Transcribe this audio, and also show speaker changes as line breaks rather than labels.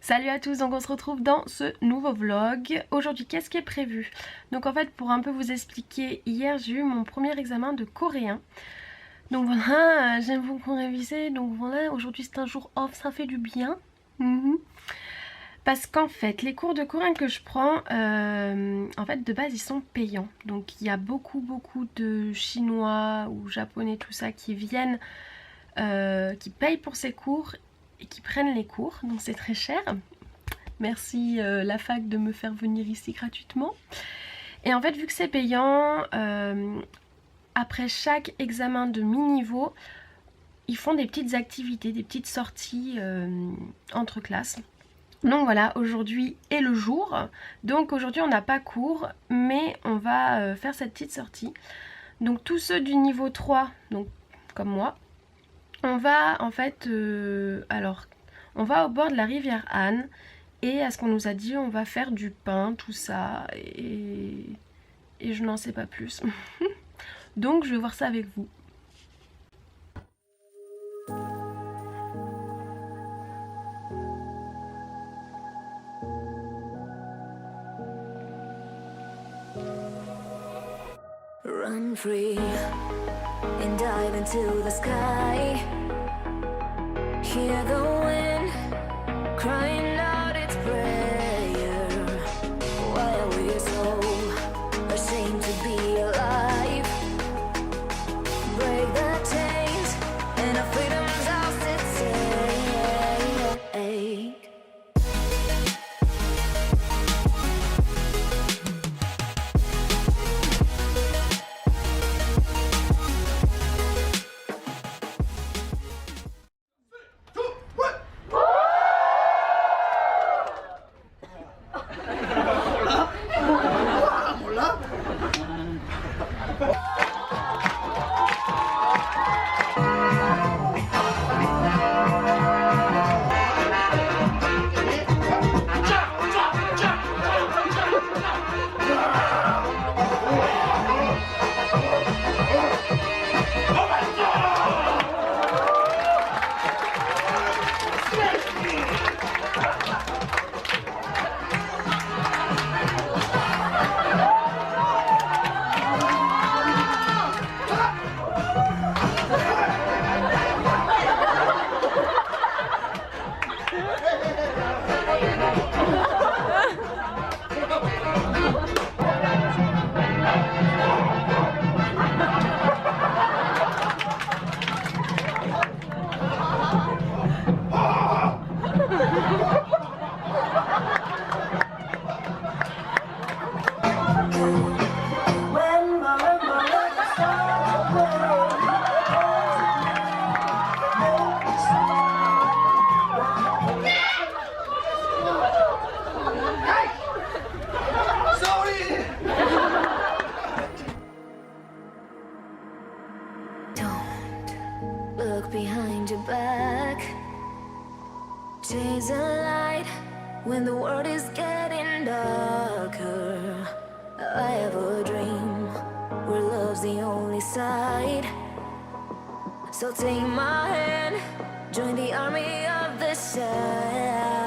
Salut à tous, donc on se retrouve dans ce nouveau vlog. Aujourd'hui, qu'est-ce qui est prévu? Donc en fait, pour un peu vous expliquer, hier j'ai eu mon premier examen de coréen. Donc voilà, j'aime beaucoup réviser, donc voilà, aujourd'hui c'est un jour off, ça fait du bien. Parce qu'en fait, les cours de coréen que je prends, en fait de base ils sont payants. Donc il y a beaucoup de chinois ou japonais, tout ça, qui viennent, qui payent pour ces cours et qui prennent les cours, donc c'est très cher. Merci la fac de me faire venir ici gratuitement. Et en fait, vu que c'est payant, après chaque examen de mi-niveau, ils font des petites activités, des petites sorties entre classes. Donc voilà, aujourd'hui est le jour. Donc aujourd'hui on n'a pas cours, mais on va faire cette petite sortie. Donc tous ceux du niveau 3, donc comme moi, on va en fait, on va au bord de la rivière Han. Et à ce qu'on nous a dit, on va faire du pain, tout ça. Et je n'en sais pas plus. Donc je vais voir ça avec vous.
Run free and dive into the sky. Hear the wind crying out its prayer. Why are we so ashamed to be alive? Break the chains and our freedom's ours to take. Look behind your back. Chase a light when the world is getting darker. I have a dream where love's the only side. So take my hand, join the army of the side.